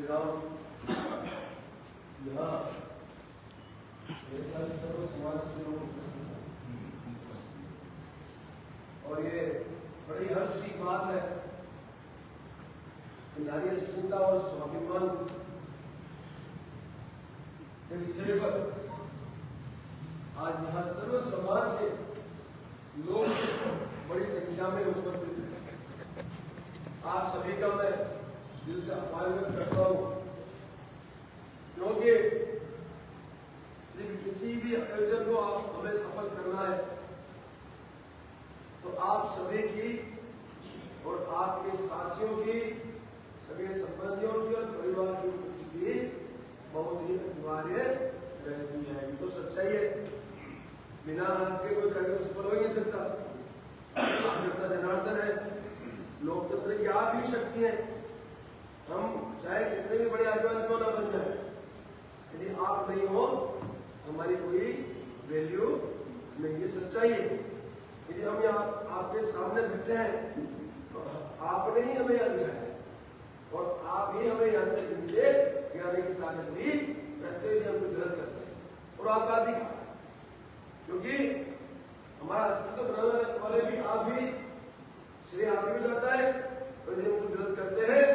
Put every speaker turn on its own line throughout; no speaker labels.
सर्व समाज से लोग और ये बड़ी हर्ष की बात है कि नारी अस्मिता और स्वाभिमान के विषय पर आज यहाँ सर्व समाज के लोग बड़ी संख्या में उपस्थित हैं। आप सभी का मैं दिल से आभार व्यक्त करता हूँ, क्योंकि किसी भी आयोजन को आप हमें सफल करना है तो आप सभी की और आपके साथियों की, सभी संबंधियों की और परिवार की उपस्थिति बहुत ही अनिवार्य रहती है। तो सच्चाई है, बिना आपके कोई कार्यक्रम सफल हो ही नहीं सकता। जनता जनार्दन है, लोकतंत्र की आप ही शक्ति है। हम चाहे कितने भी बड़े आयोजन क्यों ना बन जाए, यदि आप नहीं हो हमारी कोई वैल्यू नहीं है। सच्चाई है, यदि हम यहाँ आपके सामने बैठे हैं तो आपने ही हमें यहाँ बिठाया है और आप ही हमें यहाँ से नीचे गिराने की ताकत भी रखते हुए हम गलत करते हैं और आपका अधिकार, क्योंकि हमारा अस्तित्व बनाने वाले भी आप भी, श्रेय आप भी जाता है और यदि हम गलत करते हैं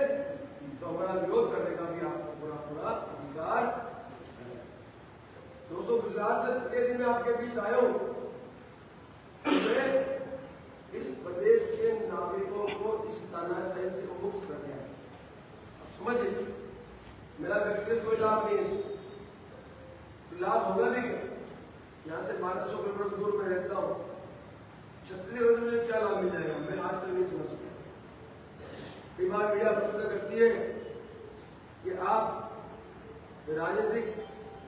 तो हमारा विरोध करने का भी आपको पूरा पूरा अधिकार। दोस्तों, गुजरात से थके दिन में आपके बीच आया हूं, मैं इस प्रदेश के नागरिकों को इस तानाशाही से मुक्त करने आया। समझिए, मेरा व्यक्तिगत कोई लाभ नहीं है, लाभ होगा भी क्या? यहाँ से 1200 किलोमीटर दूर में रहता हूँ, छत्तीसगढ़ में मुझे क्या लाभ मिल जाएगा, मैं आज तक नहीं समझ पाया। कई बार मीडिया प्रश्न करती है कि आप राजनीतिक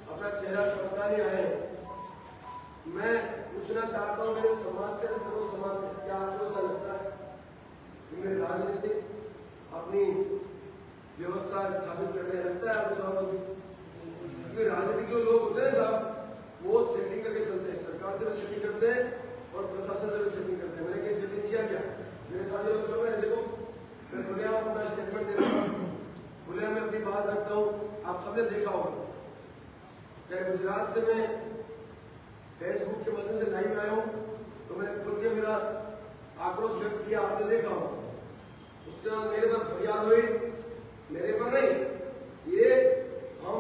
अपना चेहरा चमकाने आए हैं। मैं पूछना चाहता हूँ मेरे समाज से, सर्व समाज से, क्या आपको ऐसा लगता है कि मैं राजनीतिक अपनी व्यवस्था स्थापित करने लगता है? आपको साहब, क्योंकि राजनीतिक जो लोग होते हैं साहब, वो सेटिंग करके चलते हैं, सरकार से भी सेटिंग करते हैं और प्रशासन से भी सेटिंग करते हैं। मैंने कहीं सेटिंग किया क्या? मेरे साथ लोग सब है, देखो मैं खुलेआम अपना स्टेटमेंट दे रहा हूँ, खुलेआम में अपनी बात रखता हूँ। आप सबने देखा होगा, चाहे गुजरात से मैं फेसबुक के माध्यम से लाइव आया हूँ तो मैंने खुल के मेरा आक्रोश व्यक्त किया, आपने देखा होगा। उसके बाद मेरे पर फरियाद हुई, मेरे पर नहीं, ये हम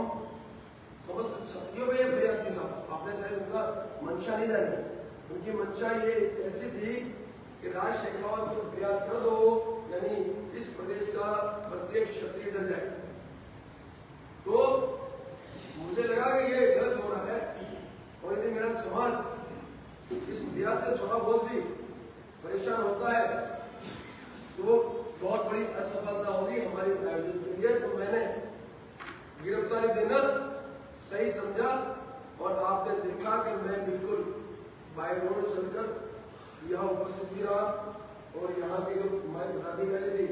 समस्त क्षत्रियों में ये फरियाद थी साहब। आपने शायद उनका मंशा नहीं जानी, उनकी मंशा ये ऐसी थी कि राज शेखावत को फरियाद कर दो, यानी इस प्रदेश का प्रत्येक क्षत्रिय डर जाए। तो मुझे लगा कि ये गलत हो रहा है और यदि मेरा समाज इस फरियाद से थोड़ा बहुत भी परेशान होता है तो बहुत बड़ी असफलता होगी हमारे आयोजन के लिए। तो मैंने गिरफ्तारी देना सही समझा और आपने देखा कि मैं बिल्कुल बाय रोड चलकर यहाँ उपस्थित भी रहा और यहाँ के जो हमारे पदाधिकारी थी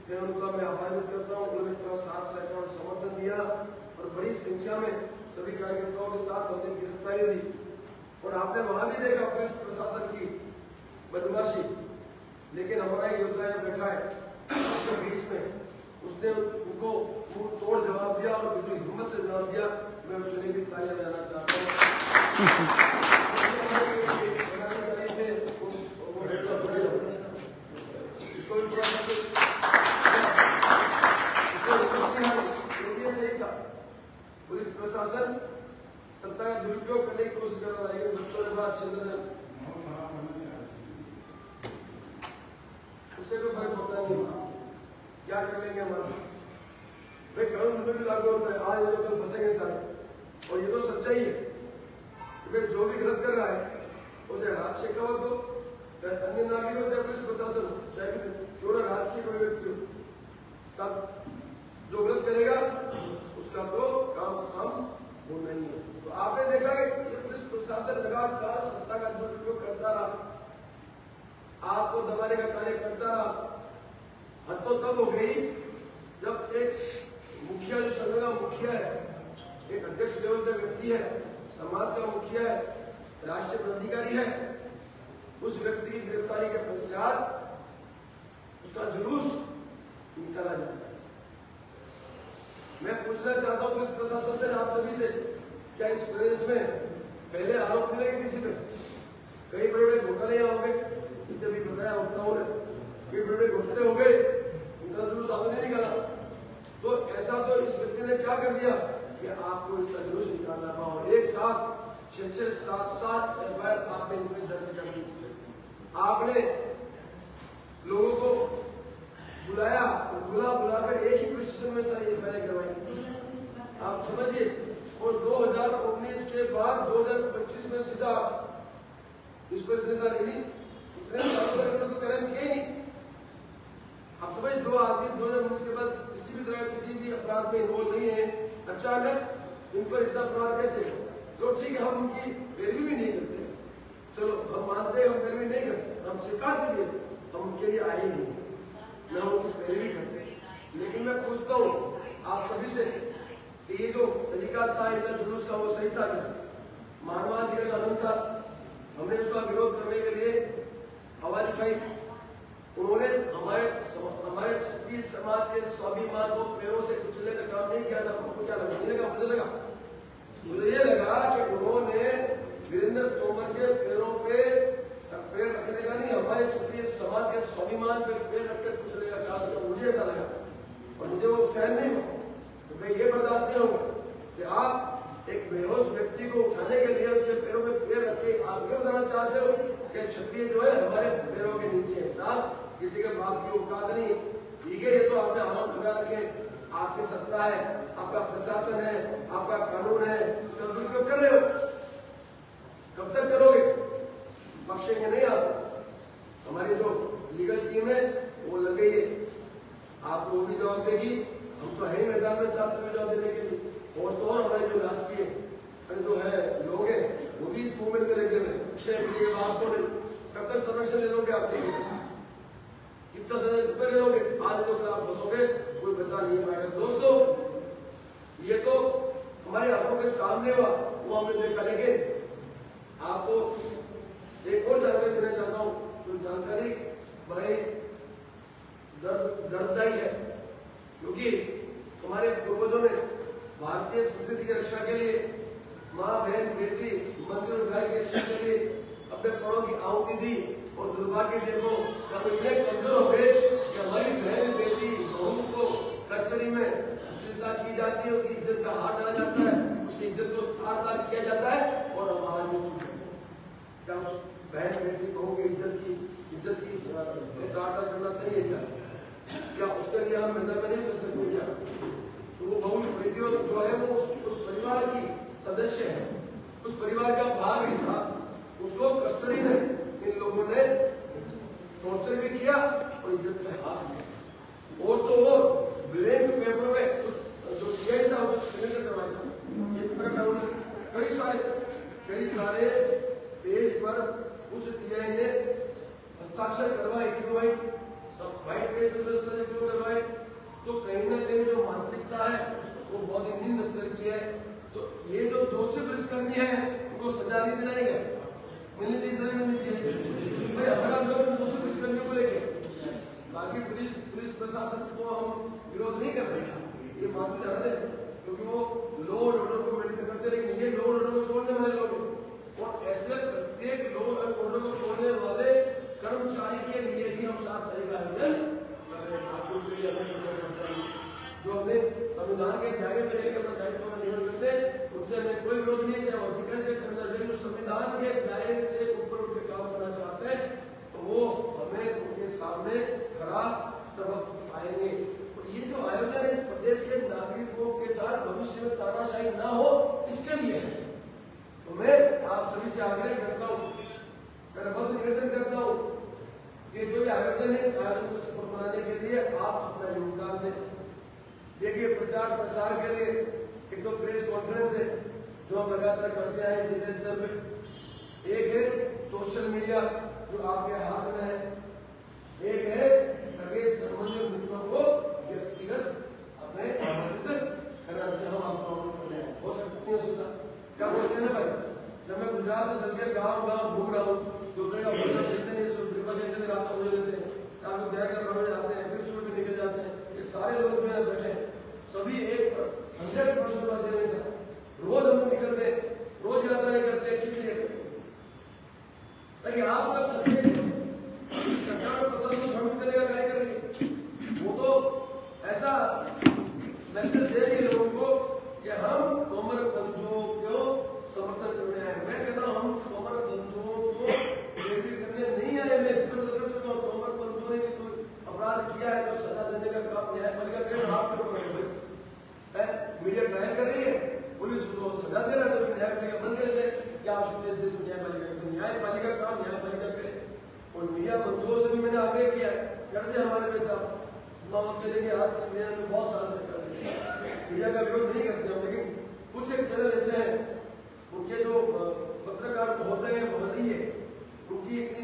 थे उनका मैं आभार व्यक्त करता हूँ। उन्होंने पूरा साथ सहयोग और समर्थन दिया और बड़ी संख्या में सभी कार्यकर्ताओं के साथ हमने गिरफ्तारी दी। और आपने वहां भी देखा पुलिस प्रशासन की बदमाशी, लेकिन हमारा एक योद्धा यहाँ बैठा है उसके बीच में, उसने उनको मुंह तोड़ जवाब दिया और बिल्कुल हिम्मत से जवाब दिया। मैं उसके लिए भी तालियां बजाना चाहता हूँ। सही था, पुलिस प्रशासन सत्ता का दुरुपयोग करने की कोशिश कर रहा है, बच्चों के बाद उससे कोई फर्क पड़ता नहीं। क्या कर लेंगे हमारा भाई, कानून में भी लागू होता है, आज ये लोग फंसेंगे सारे। और ये तो सच्चाई है कि भाई जो भी गलत कर रहा है, वो चाहे राज शेखावत हो, चाहे अन्य नागरिक हो, चाहे पुलिस प्रशासन हो, चाहे क्यों ना राज की कोई व्यक्ति हो, सब जो गलत करेगा उसका तो काम वो नहीं है। तो आपने देखा कि ये पुलिस प्रशासन लगातार सत्ता का दुरुपयोग करता रहा, आपको दबाने का कार्य करता रहा। हद तो तब हो गई जब एक मुखिया, जो संघ का मुखिया है, एक अध्यक्ष लेवल का व्यक्ति है, समाज का मुखिया है, राष्ट्रीय पदाधिकारी है, उस व्यक्ति की गिरफ्तारी के पश्चात उसका जुलूस निकाला जाता है। मैं पूछना चाहता हूँ पुलिस प्रशासन से, आप सभी से, क्या इस प्रदेश में पहले आरोप मिलेंगे किसी पे? कई बड़े घोटाले यहाँ हो गए, जिसे भी बताया वक्ताओं ने, कई बड़े घोटाले हो गए, उनका जुलूस आपने नहीं निकाला। तो ऐसा तो इस व्यक्ति ने क्या कर दिया कि आपको इसका जुलूस निकालना पाओ। एक साथ 6-7 एफआईआर आपने इन पर दर्ज कर दी। आपने लोगों को बुलाया, बुलाकर एक ही पुलिस स्टेशन में सारी एफआईआर करवाई। आप समझिए, और 2019 के बाद 2025 में सीधा इसको इतने साल तो कर्म किए नहीं। आप समझ, जो आदमी 2019 के बाद किसी भी तरह किसी भी अपराध में इन्वॉल्व नहीं है, अचानक इन पर इतना अपराध कैसे? तो ठीक है, हम उनकी पैरवी भी नहीं करते, चलो हम मानते हैं हम पैरवी नहीं करते, हम स्वीकार करिए, हम उनके लिए आए नहीं, न उनकी पैरवी करते। लेकिन मैं पूछता हूँ आप सभी से कि ये जो तरीका था इनका जुलूस का, वो सही था क्या? मानवाधिकार का कानून था, हमने उसका विरोध करने के लिए आवाज उठाई। उन्होंने हमारे क्षत्रिय समाज के स्वाभिमान को पैरों से कुचलने का काम नहीं किया था। आपको क्या लगा? मुझे ये लगा कि उन्होंने वीरेंद्र तोमर के पैरों पे पैर रखने का नहीं, हमारे क्षत्रिय समाज के स्वाभिमान पे पैर रखकर कुचलने का काम किया। मुझे ऐसा लगा और मुझे वो सहन नहीं हुआ। तो मैं ये बर्दाश्त नहीं होगा कि आप एक बेहोश व्यक्ति को उठाने के लिए उसके पैरों में पैर रखे। आप ये बताना चाहते हो कि क्षत्रिय जो है हमारे पैरों के नीचे है? साहब, किसी के बाप की औकात नहीं। ठीक है, ये तो आपने आरोप लगा रखे, आपकी सत्ता है, आपका प्रशासन है, आपका कानून है, तो दुरुपयोग कर रहे हो। कब तक करोगे? बख्शेंगे नहीं आप। हमारी जो लीगल टीम है वो लग गई है, आपको भी जवाब देगी। हम तो है ही मैदान में साथ में जवाब देने के लिए। और तो और हमारे जो राजकीय जो है लोग हैं वो भी इस मूवमेंट में लगे हुए। आपको कब तक संरक्षण ले लोगे? आप किसका संरक्षण ले लोगे? आज तो आप बसोगे, कोई बचा नहीं पाएगा। दोस्तों, ये तो हमारे आंखों के सामने हुआ, वो हमने देखा। लेकिन आपको एक और जानकारी देना चाहता हूँ, जो जानकारी बड़ी दर्ददायी है, क्योंकि हमारे पूर्वजों ने भारतीय संस्कृति की रक्षा के लिए, माँ बहन बेटी मंदिर और गाय की रक्षा के लिए अपने प्राणों की आहुति दी। और दुर्भाग्य से वो कब इतने कमजोर हो गए कि हमारी बहन बेटी बहू को कस्टडी में अश्लीलता की जाती है, उसकी इज्जत का हाथ डाला जाता है, उसकी इज्जत को तार किया जाता है। और हम आज क्या बहन बेटी बहू की इज्जत की तार करना सही है क्या? उसके लिए हम मैदान में नहीं कर सकते क्या? तो वो बहू बेटी जो है वो उस परिवार की सदस्य है, उस परिवार का भाग है साहब। उसको कस्टडी में इन लोगों ने टॉर्चर भी किया और इज्जत से हाथ दिया। और तो और ब्लैंक पेपर में जो सीआई था वो सिग्नेचर करवाई। ये कई सारे पेज पर उस सीआई ने हस्ताक्षर करवाए, क्यों सब व्हाइट पेज पर क्यों करवाए? तो कहीं ना कहीं जो मानसिकता है वो बहुत ही निम्न स्तर की है। तो ये जो दोषी पुलिसकर्मी है उनको सजा नहीं दिलाएंगे, मिलनी चाहिए, सजा मिलनी चाहिए। भाई हमारा लोग दोषी पुलिसकर्मियों को लेके, बाकी पुलिस प्रशासन को हम विरोध नहीं कर रहे, ये मानसिकता है, क्योंकि वो लॉ और ऑर्डर को मेंटेन करते, लेकिन ये लॉ और ऑर्डर को तोड़ने वाले लोग हैं। और ऐसे प्रत्येक लॉ और ऑर्डर को तोड़ने वाले कर्मचारी के लिए ही हम 7 तारीख का आयोजन कर रहे हैं। जो अपने संविधान के दायरे में रहकर अपने दायित्व का निर्वहन करते हैं, उनसे हमें कोई विरोध नहीं है। जो संविधान के दायरे से ऊपर उठ के काम करना चाहते हैं, तो वो हमें उनके सामने खड़ा सबक आएंगे। और ये जो आयोजन है इस प्रदेश के नागरिकों के साथ भविष्य में तानाशाही ना हो, इसके लिए है। तो मैं आप सभी से आग्रह करता हूँ, निवेदन करता हूँ कि जो आयोजन है, इस आयोजन को सफल बनाने के लिए आप अपना योगदान दें। देखिए, प्रचार प्रसार के लिए एक तो प्रेस कॉन्फ्रेंस है जो हम लगातार करते हैं जिले स्तर पे। एक है सोशल मीडिया जो आपके हाथ में है, एक है सगे संबंधी मित्रों को व्यक्तिगत अपने करना चाहिए। हम आपको हो सकता नहीं हो सकता, क्या बोलते हैं ना भाई, जब मैं गुजरात से चल के गाँव घूम रहा हूँ, दोपहर का भोजन देखते हैं, रात को भोजन लेते हैं, आप लोग जाकर जाते हैं, फिर छूट के निकल जाते हैं। ये सारे लोग जो है बैठे, सभी एक 100% बात देने से रोज हम निकलते हैं, रोज यात्राएं करते हैं, किस लिए करते हैं? ताकि आप तक सत्य सरकार प्रशासन फंड करेगा, क्या करेगी? वो तो ऐसा मैसेज देंगे लोगों को कि हम कॉमन बंधुओं को समर्थन करने आए। मैं कहता हूं हम कॉमन बंधुओं को बेटी करने नहीं आए। मैं इस पर कर सकता हूँ, कॉमन बंधुओं ने कोई अपराध किया है तो सजा देने का काम न्यायपालिका करे, हाथ पे पकड़े हुए मीडिया ट्रायल कर रही है, पुलिस को सजा दे रहा है, तो न्यायपालिका बंद कर दे। क्या आप देश में न्यायपालिका काम न्यायपालिका करे। और मीडिया बंधुओं से भी मैंने आग्रह किया है, कर दे हमारे पैसा मामले से लेके आज तक में बहुत साल से कर रहे। मीडिया का विरोध नहीं करते हम, लेकिन कुछ एक चैनल ऐसे हैं उनके जो पत्रकार होते हैं महलीय, उनकी इतनी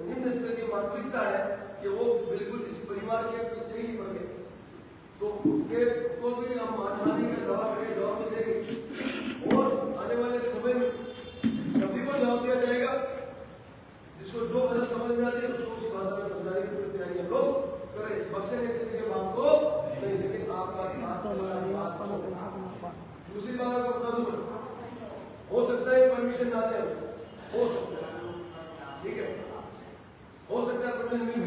निम्न स्तर की मानसिकता है कि वो बिल्कुल इस परिवार के पीछे ही पड़ गए। तो उनके को भी हम मानहानि का दावा करके जवाब तो देंगे और आने वाले समय में सभी को जवाब दिया जाएगा। जिसको जो भाषा समझ में आती है उसको उसी भाषा में समझाने की पूरी तैयारी हम लोग करें। बख्शेंगे किसी के बाप को नहीं, लेकिन आपका साथ दूसरी बात आपको बता दूं, हो सकता है परमिशन ना दें, हो सकता है, ठीक है, हो सकता है परमिशन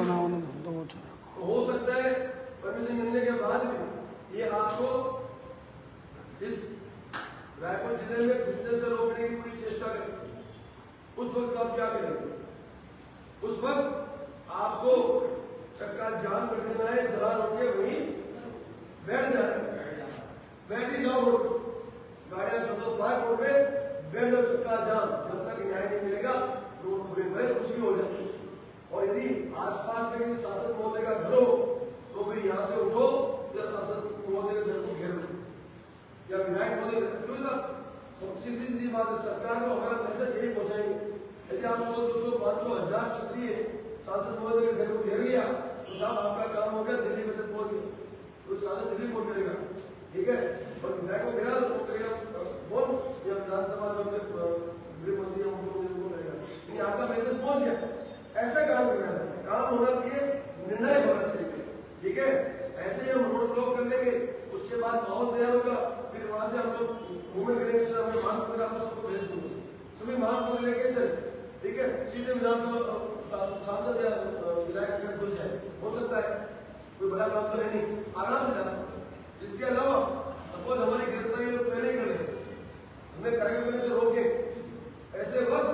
हो सकता है परमिशन मिलने के बाद भी ये आपको इस रायपुर जिले में बिजनेस से रोकने की पूरी चेष्टा करें। उस वक्त आप क्या करेंगे? उस वक्त आपको चक्का जाम कर देना है, जहां रोके वहीं बैठ जाना है, बैठ ही जाओ रोड, गाड़ियां कर दो बाहर रोड पे, बैठ जाओ चक्का जाम, जब तक न्याय नहीं मिलेगा रोड पूरे में कुछ भी हो जाए। और यदि आसपास में किसी शासक महोदय का घर हो तो फिर यहाँ से उठो या शासक महोदय के घर को घेर लो या विधायक महोदय, क्यों साहब सीधी सीधी बात है। सरकार को हमारा मैसेज यही पहुंचाएंगे, यदि आप 100, 200, 500, 1000 क्षत्रिय सांसद महोदय के घर को घेर लिया तो साहब आपका काम हो गया, दिल्ली में से पहुंच गया, तो सांसद दिल्ली पहुंच करेगा, ठीक है। और विधायक को घेरा तो कौन या विधानसभा जो गृह मंत्री है उनको करेगा, लेकिन आपका मैसेज पहुंच गया। ऐसा काम करना है, काम होना चाहिए, निर्णय होना चाहिए, ठीक है। ऐसे ही हम रोड ब्लॉक कर लेंगे, उसके बाद माहौल तैयार होगा, फिर वहां से हम लोग मूवमेंट करेंगे, हमें मांग पत्र आपको सबको भेज दूंगा, सभी मांग पत्र लेके चले, ठीक है। सीधे विधानसभा सांसद या विधायक का घुस जाए, हो सकता है, कोई बड़ा काम तो है नहीं, आराम से जा सकते हैं। इसके अलावा सपोज हमारी गिरफ्तारी लोग पहले ही कर रहे, हमें कार्यक्रम करने से रोके, ऐसे वक्त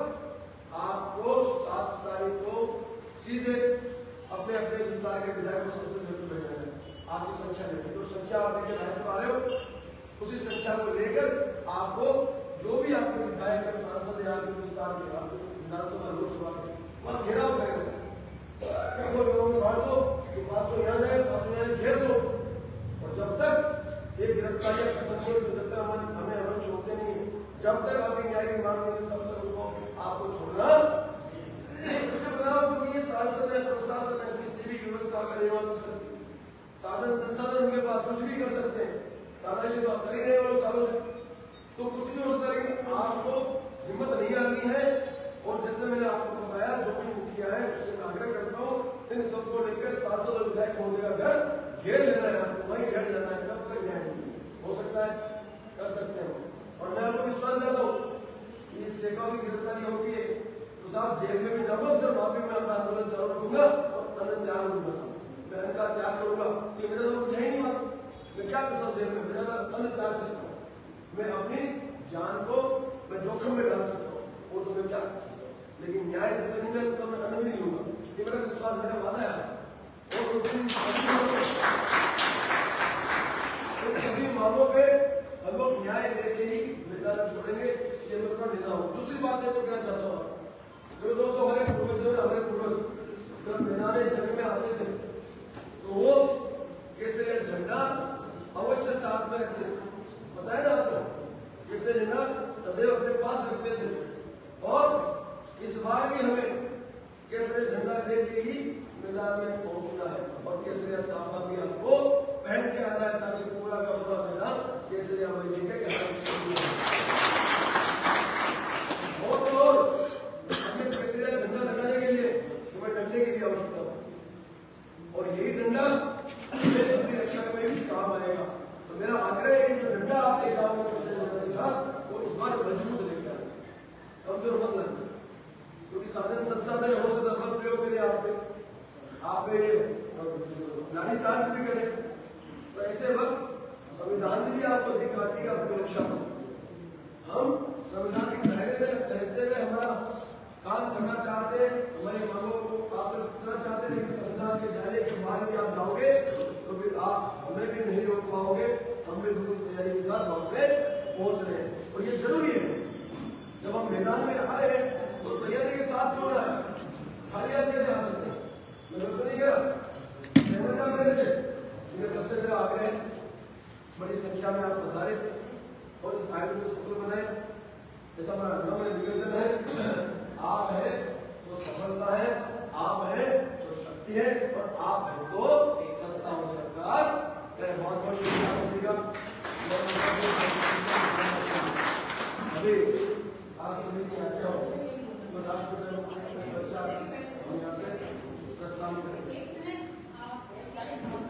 आपको 7 तारीख को सीधे अपने अपने विस्तार के विधायक को संसद में भेजना है। आपकी संख्या देखें, जो संख्या आप लेकर रायपुर आ रहे हो उसी संख्या को लेकर आपको जो भी आपके विधायक का सांसद है आपके विस्तार के विधानसभा लोकसभा के वहां घेराव करेंगे, बांट दो, 500 यहाँ जाए, 500 यहाँ घेर दो। और जब तक ये गिरफ्तारियां खत्म नहीं होती, जब तक हमें छोड़ते नहीं, जब तक आपकी न्याय की मांग नहीं, तब तक उनको आपको छोड़ना ये सांसद है, प्रशासन है, किसी भी व्यवस्था का निर्माण कर सकते हैं, साधन संसाधन उनके पास कुछ भी कर सकते हैं, दादाजी तो आप कर ही रहे हो सालों से, तो कुछ भी होता है, लेकिन आपको हिम्मत नहीं आनी है। और जैसे मैंने आपको बताया, जो भी मुखिया है उससे मैं आग्रह करता हूँ, इन सबको लेकर सांसद और विधायक महोदय का घर घेर लेना है, आपको वहीं घेर जाना है, कब तक न्याय हो सकता है, कर सकते हैं। और मैं आपको विश्वास देता हूँ कि इस टेका की गिरफ्तारी होती है तो साहब जेल में भी जाऊंगा, सर वहां भी मैं अपना आंदोलन चालू रखूंगा और अनंत त्याग दूंगा, मैं इनका त्याग करूंगा, ये मेरा तो मुझे ही नहीं मालूम, मैं क्या कर सकता जेल में, मेरा अनंत त्याग सकता हूँ, मैं अपनी जान को मैं जोखिम में डाल सकता हूँ, वो तो मैं क्या कर सकता हूँ, लेकिन न्याय जब तक नहीं मिलेगा तो मैं अनंत नहीं लूंगा, ये मेरा विश्वास, मेरा वादा है। और उस दिन सभी मामलों पे हम लोग न्याय लेके ही मैदान छोड़ेंगे, ये मेरा निर्णय हो। दूसरी बात है तो कहना चाहता हूँ, जो दोस्तों हमारे पूर्वज जब मैदान जंग में आते थे तो वो केसरिया झंडा अवश्य साथ में रखते थे, बताया ना आपको, केसरिया झंडा सदैव अपने पास रखते थे। और इस बार भी हमें केसरिया झंडा लेके ही मैदान में पहुंचना है, और केसरिया साफा भी आपको पहन के आना है, ताकि पूरा का पूरा मैदान केसरिया में लेके और हमें केसरिया झंडा लगाने के लिए हमें डंडे की भी आवश्यकता है, और यही डंडा अपनी रक्षा में भी काम आएगा। तो मेरा आग्रह है कि कमजोर मत लगना, क्योंकि साधन संसाधन हो सकता है प्रयोग करें आप नारी चार्ज भी करें, तो ऐसे वक्त संविधान ने भी आपको दिखाती है अपनी रक्षा को। हम संविधान के दायरे में रहते हुए हमारा काम करना चाहते हैं, हमारी मांगों को आप करना चाहते हैं, लेकिन संविधान के दायरे के बाहर भी आप जाओगे तो फिर आप हमें भी नहीं रोक पाओगे। हम भी बिल्कुल तैयारी के साथ वहां पे पहुंच रहे हैं और ये जरूरी है। जब हम मैदान में आ रहे हैं तो तैयारी के साथ होना है, खाली आप कैसे आ सकते हैं? मैं बिल्कुल नहीं कह मेरे से मेरे सबसे मेरा आग्रह है, बड़ी संख्या में आप पधारे और इस आयोजन को सफल बनाए। जैसा हमारा नम्र निवेदन है, आप है तो सफलता है, आप है तो शक्ति है और आप है तो सत्ता और सरकार है। बहुत बहुत शुक्रिया मिलेगा। अभी आपकी मीटिंग आ जाओ, प्रस्ताव करेंगे।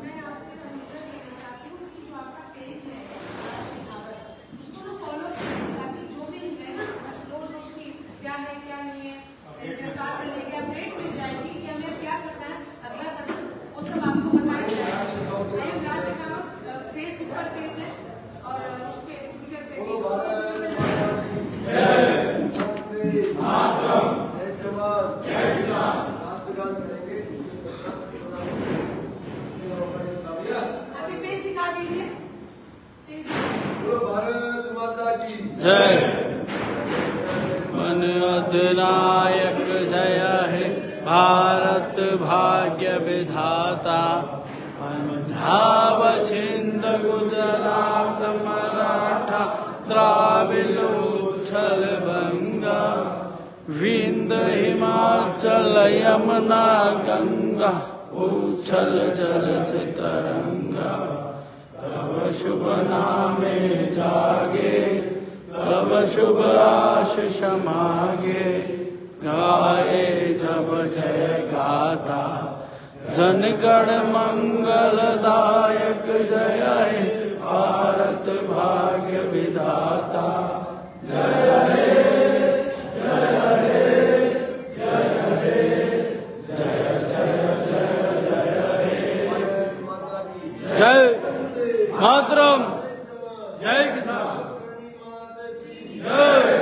मैं आपसे अनुरोध करना चाहती हूँ कि जो आपका पेज है उसको ना फॉलो करें, ताकि जो भी है ना रोज उसकी क्या है क्या नहीं है लेके अपडेट मिल जाएगी कि हमें क्या करना है, अगला कदम वो सब आपको बताया जाएगा। फेसबुक पर पेज है और उस पे ट्विटर पे राष्ट्रगान करेंगे। पेज दिखा दीजिए।
बोलो भारत माता की
जय। मन अधिनायक जय हे भारत भाग्य विधाता, पंजाब सिंध गुजरात मराठा द्राविड़ उत्कल बंगा, विंध्य हिमाचल यमुना गंगा, उच्छल जल तरंगा। तब शुभ नामे जागे, तब शुभ आशीष मागे, गाए जब जय गाता, जनगण मंगलदायक जय हे भारत भाग्य विधाता। जय हे जय हे जय हे जय जय जय जय हे। जय मातरम, जय किसान, जय।